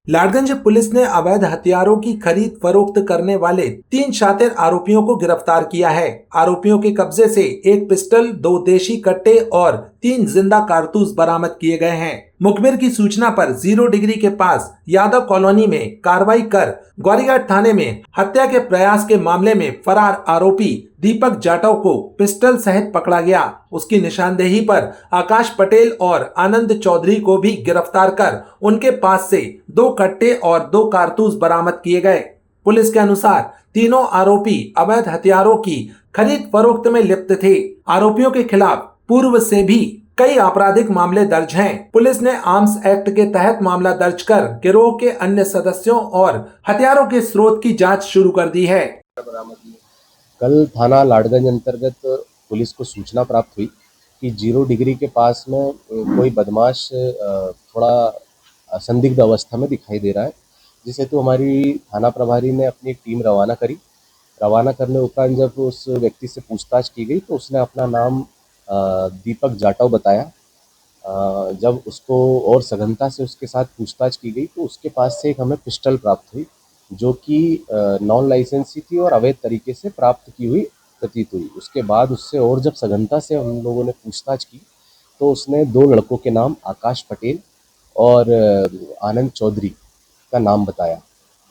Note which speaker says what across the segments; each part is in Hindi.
Speaker 1: लाडगंज पुलिस ने अवैध हथियारों की खरीद फरोख्त करने वाले 3 शातिर आरोपियों को गिरफ्तार किया है। आरोपियों के कब्जे से एक पिस्टल, 2 देशी कट्टे और 3 जिंदा कारतूस बरामद किए गए हैं। मुखबिर की सूचना पर 0 डिग्री के पास यादव कॉलोनी में कार्रवाई कर ग्वारीघाट थाने में हत्या के प्रयास के मामले में फरार आरोपी दीपक जाटव को पिस्टल सहित पकड़ा गया। उसकी निशानदेही पर आकाश पटेल और आनंद चौधरी को भी गिरफ्तार कर उनके पास से 2 कट्टे और 2 कारतूस बरामद किए गए। पुलिस के अनुसार तीनों आरोपी अवैध हथियारों की खरीद फरोख्त में लिप्त थे। आरोपियों के खिलाफ पूर्व से भी कई आपराधिक मामले दर्ज हैं। पुलिस ने आर्म्स एक्ट के तहत मामला दर्ज कर गिरोह के अन्य सदस्यों और हथियारों के स्रोत की जांच शुरू कर दी है।
Speaker 2: कल थाना लाडगंज अंतर्गत पुलिस को सूचना प्राप्त हुई कि 0 डिग्री के पास में कोई बदमाश थोड़ा संदिग्ध अवस्था में दिखाई दे रहा है, जिस हेतु हमारी थाना प्रभारी ने अपनी एक टीम रवाना करी। रवाना करने उपरांत जब उस व्यक्ति से पूछताछ की गई तो उसने अपना नाम दीपक जाटव बताया। जब उसको और सघनता से उसके साथ पूछताछ की गई तो उसके पास से एक हमें पिस्टल प्राप्त हुई, जो कि नॉन लाइसेंसी थी और अवैध तरीके से प्राप्त की हुई प्रतीत हुई। उसके बाद उससे और जब सघनता से हम लोगों ने पूछताछ की तो उसने 2 लड़कों के नाम आकाश पटेल और आनंद चौधरी का नाम बताया।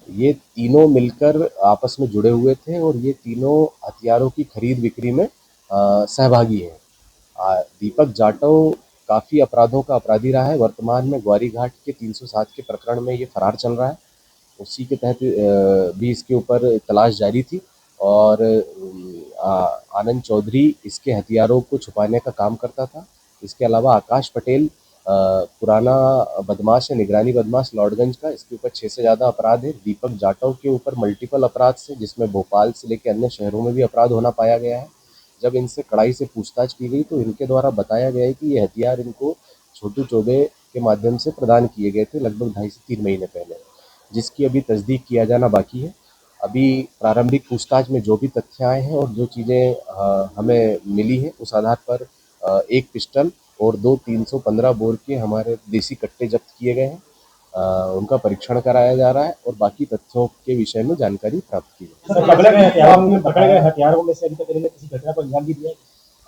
Speaker 2: ये तीनों मिलकर आपस में जुड़े हुए थे और ये तीनों हथियारों की खरीद बिक्री में सहभागी हैं। दीपक जाटव काफ़ी अपराधों का अपराधी रहा है। वर्तमान में ग्वारीघाट के 307 के प्रकरण में ये फरार चल रहा है। उसी के तहत भी इसके ऊपर तलाश जारी थी और आनंद चौधरी इसके हथियारों को छुपाने का काम करता था। इसके अलावा आकाश पटेल पुराना बदमाश है, निगरानी बदमाश लॉर्डगंज का। इसके ऊपर 6 से ज़्यादा अपराध है। दीपक जाटव के ऊपर मल्टीपल अपराध से, जिसमें भोपाल से लेकर अन्य शहरों में भी अपराध होना पाया गया है। जब इनसे कड़ाई से पूछताछ की गई तो इनके द्वारा बताया गया है कि ये हथियार इनको छोटू चौबे के माध्यम से प्रदान किए गए थे लगभग 2.5 से 3 महीने पहले, जिसकी अभी तस्दीक किया जाना बाकी है। अभी प्रारंभिक पूछताछ में जो भी तथ्य आए हैं और जो चीज़ें हमें मिली हैं उस आधार पर एक पिस्टल और 2 315 बोर के हमारे देसी कट्टे जब्त किए गए हैं। उनका परीक्षण कराया जा रहा है और बाकी तथ्यों के विषय में जानकारी प्राप्त की
Speaker 3: सर, पकड़े गए हथियारों में से अभी तक इन्होंने किसी घटना को अंजाम भी दिया है?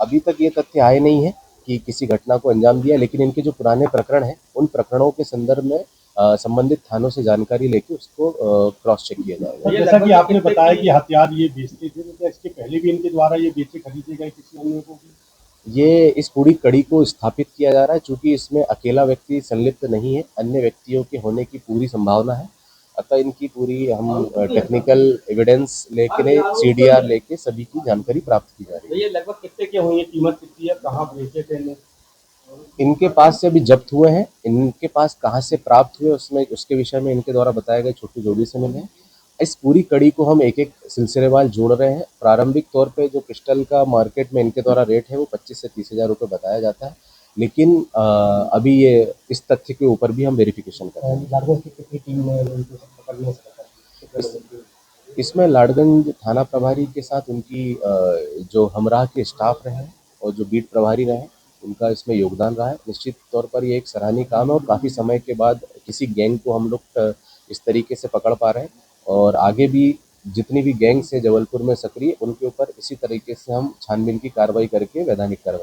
Speaker 2: अभी तक ये तथ्य आए नहीं है कि किसी घटना को अंजाम दिया, लेकिन इनके जो पुराने प्रकरण हैं उन प्रकरणों के संदर्भ में संबंधित थानों से जानकारी लेके उसको क्रॉस चेक किया जाएगा।
Speaker 3: जैसा कि आपने बताया कि हथियार ये बेचते थे, तो इसके पहले भी इनके द्वारा ये बेचे खरीदे गए किसी अन्य को?
Speaker 2: ये इस पूरी कड़ी को स्थापित किया जा रहा है, चूँकि इसमें अकेला व्यक्ति संलिप्त नहीं है, अन्य व्यक्तियों के होने की पूरी संभावना है। अतः इनकी पूरी हम टेक्निकल एविडेंस लेके CDR लेके सभी की जानकारी प्राप्त की जा रही है।
Speaker 3: तो ये लगभग कितने के हुए, कीमत कितनी है, कहाँ बेचे थे इन्हें?
Speaker 2: इनके पास से अभी जब्त हुए हैं। इनके पास कहाँ से प्राप्त हुए उसके विषय में इनके द्वारा बताया गया छोटू जोड़ी से मिले हैं। इस पूरी कड़ी को हम एक-एक सिलसिलेवार जोड़ रहे हैं। प्रारंभिक तौर पे जो पिस्टल का मार्केट में इनके द्वारा रेट है वो 25 से 30 हज़ार रुपये बताया जाता है, लेकिन अभी ये इस तथ्य के ऊपर भी हम वेरिफिकेशन कर रहे हैं।
Speaker 3: लाडगंज की कितनी टीम ने इनको पकड़ने से
Speaker 2: इसमें लाडगंज थाना प्रभारी के साथ उनकी जो हमराह के स्टाफ रहे हैं और जो बीट प्रभारी रहे हैं उनका इसमें योगदान रहा है। निश्चित तौर पर ये एक सराहनीय काम है और काफ़ी समय के बाद किसी गैंग को हम लोग इस तरीके से पकड़ पा रहे हैं और आगे भी जितनी भी गैंग्स है जबलपुर में सक्रिय, उनके ऊपर इसी तरीके से हम छानबीन की कार्रवाई करके वैधानिक कार्रवाई